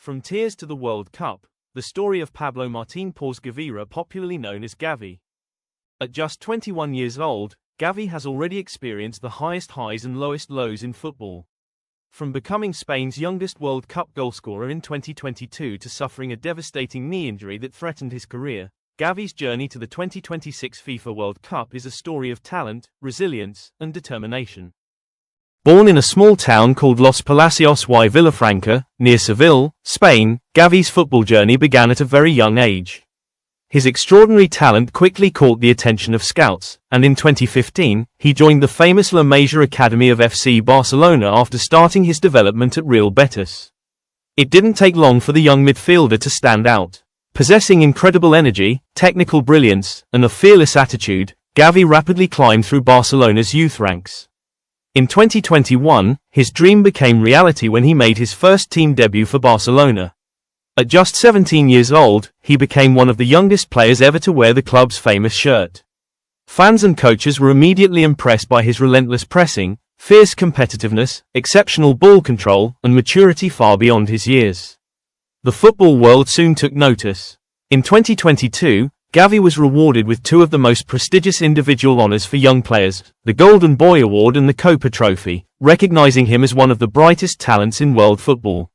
From tears to the World Cup, the story of Pablo Martín Pors Gavira, popularly known as Gavi. At just 21 years old, Gavi has already experienced the highest highs and lowest lows in football. From becoming Spain's youngest World Cup goalscorer in 2022 to suffering a devastating knee injury that threatened his career, Gavi's journey to the 2026 FIFA World Cup is a story of talent, resilience, and determination. Born in a small town called Los Palacios y Villafranca, near Seville, Spain, Gavi's football journey began at a very young age. His extraordinary talent quickly caught the attention of scouts, and in 2015, he joined the famous La Masia Academy of FC Barcelona after starting his development at Real Betis. It didn't take long for the young midfielder to stand out. Possessing incredible energy, technical brilliance, and a fearless attitude, Gavi rapidly climbed through Barcelona's youth ranks. In 2021, his dream became reality when he made his first team debut for Barcelona. At just 17 years old, he became one of the youngest players ever to wear the club's famous shirt. Fans and coaches were immediately impressed by his relentless pressing, fierce competitiveness, exceptional ball control, and maturity far beyond his years. The football world soon took notice. In 2022, Gavi was rewarded with two of the most prestigious individual honors for young players, the Golden Boy Award and the Copa Trophy, recognizing him as one of the brightest talents in world football.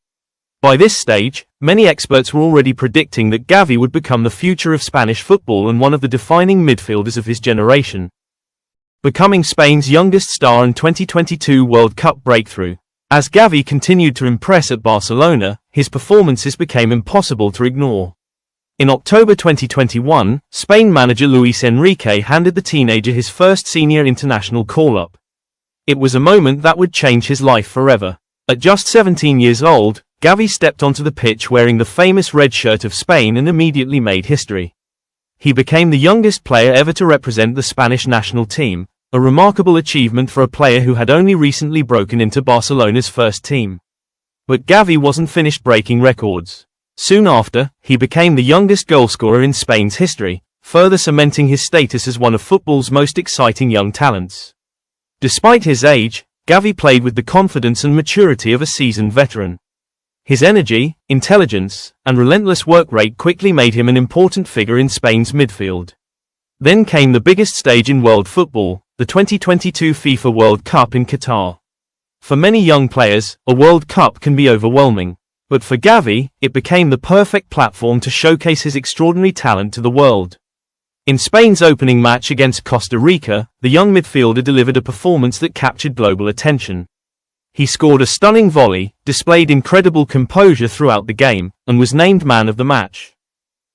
By this stage, many experts were already predicting that Gavi would become the future of Spanish football and one of the defining midfielders of his generation. Becoming Spain's youngest star and 2022 World Cup breakthrough. As Gavi continued to impress at Barcelona, his performances became impossible to ignore. In October 2021, Spain manager Luis Enrique handed the teenager his first senior international call-up. It was a moment that would change his life forever. At just 17 years old, Gavi stepped onto the pitch wearing the famous red shirt of Spain and immediately made history. He became the youngest player ever to represent the Spanish national team, a remarkable achievement for a player who had only recently broken into Barcelona's first team. But Gavi wasn't finished breaking records. Soon after, he became the youngest goalscorer in Spain's history, further cementing his status as one of football's most exciting young talents. Despite his age, Gavi played with the confidence and maturity of a seasoned veteran. His energy, intelligence, and relentless work rate quickly made him an important figure in Spain's midfield. Then came the biggest stage in world football, the 2022 FIFA World Cup in Qatar. For many young players, a World Cup can be overwhelming. But for Gavi, it became the perfect platform to showcase his extraordinary talent to the world. In Spain's opening match against Costa Rica, the young midfielder delivered a performance that captured global attention. He scored a stunning volley, displayed incredible composure throughout the game, and was named man of the match.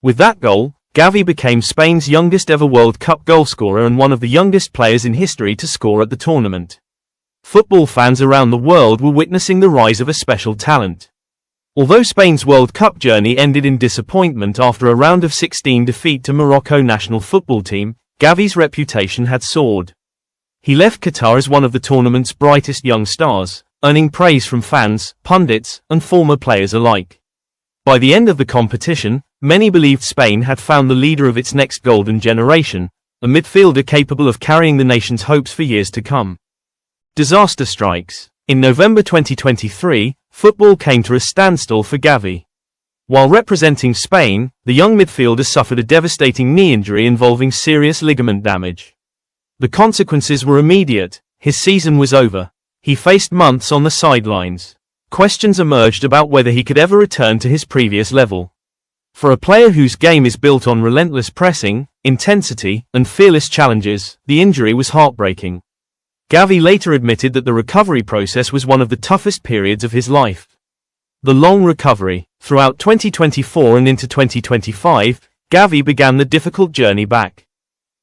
With that goal, Gavi became Spain's youngest ever World Cup goalscorer and one of the youngest players in history to score at the tournament. Football fans around the world were witnessing the rise of a special talent. Although Spain's World Cup journey ended in disappointment after a round of 16 defeat to Morocco national football team, Gavi's reputation had soared. He left Qatar as one of the tournament's brightest young stars, earning praise from fans, pundits, and former players alike. By the end of the competition, many believed Spain had found the leader of its next golden generation, a midfielder capable of carrying the nation's hopes for years to come. Disaster strikes. In November 2023, football came to a standstill for Gavi. While representing Spain, the young midfielder suffered a devastating knee injury involving serious ligament damage. The consequences were immediate. His season was over. He faced months on the sidelines. Questions emerged about whether he could ever return to his previous level. For a player whose game is built on relentless pressing, intensity, and fearless challenges, the injury was heartbreaking. Gavi later admitted that the recovery process was one of the toughest periods of his life. The long recovery. Throughout 2024 and into 2025, Gavi began the difficult journey back.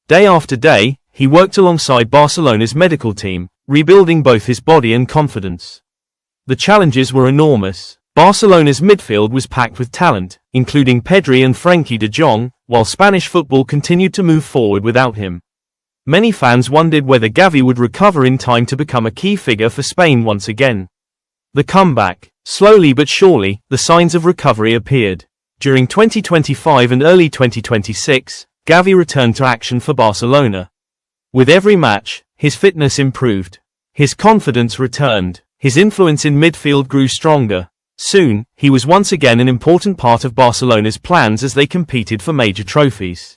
Day after day, he worked alongside Barcelona's medical team, rebuilding both his body and confidence. The challenges were enormous. Barcelona's midfield was packed with talent, including Pedri and Frenkie de Jong, while Spanish football continued to move forward without him. Many fans wondered whether Gavi would recover in time to become a key figure for Spain once again. The comeback. Slowly but surely, the signs of recovery appeared. During 2025 and early 2026, Gavi returned to action for Barcelona. With every match, his fitness improved. His confidence returned. His influence in midfield grew stronger. Soon, he was once again an important part of Barcelona's plans as they competed for major trophies.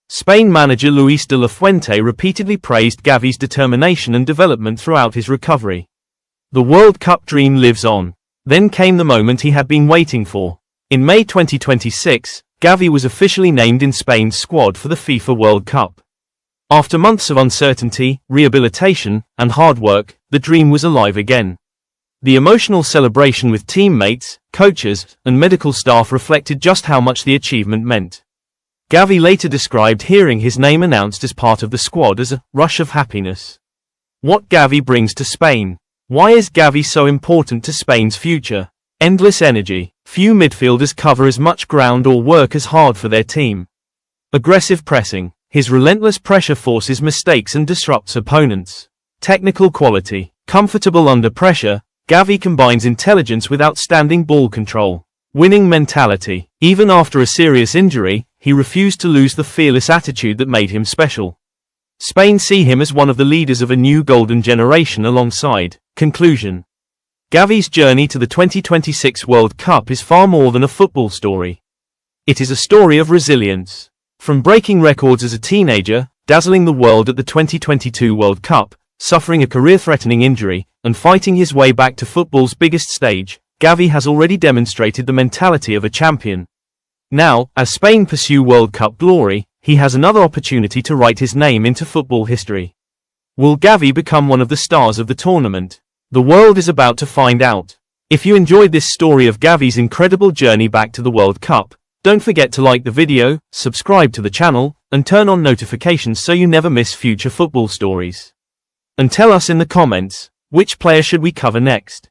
Spain manager Luis de la Fuente repeatedly praised Gavi's determination and development throughout his recovery. The World Cup dream lives on. Then came the moment he had been waiting for. In May 2026, Gavi was officially named in Spain's squad for the FIFA World Cup. After months of uncertainty, rehabilitation, and hard work, the dream was alive again. The emotional celebration with teammates, coaches, and medical staff reflected just how much the achievement meant. Gavi later described hearing his name announced as part of the squad as a rush of happiness. What Gavi brings to Spain. Why is Gavi so important to Spain's future? Endless energy. Few midfielders cover as much ground or work as hard for their team. Aggressive pressing. His relentless pressure forces mistakes and disrupts opponents. Technical quality. Comfortable under pressure, Gavi combines intelligence with outstanding ball control. Winning mentality. Even after a serious injury, he refused to lose the fearless attitude that made him special. Spain see him as one of the leaders of a new golden generation alongside. Conclusion. Gavi's journey to the 2026 World Cup is far more than a football story. It is a story of resilience. From breaking records as a teenager, dazzling the world at the 2022 World Cup, suffering a career-threatening injury, and fighting his way back to football's biggest stage, Gavi has already demonstrated the mentality of a champion. Now, as Spain pursue World Cup glory, he has another opportunity to write his name into football history. Will Gavi become one of the stars of the tournament? The world is about to find out. If you enjoyed this story of Gavi's incredible journey back to the World Cup, don't forget to like the video, subscribe to the channel, and turn on notifications so you never miss future football stories. And tell us in the comments, which player should we cover next?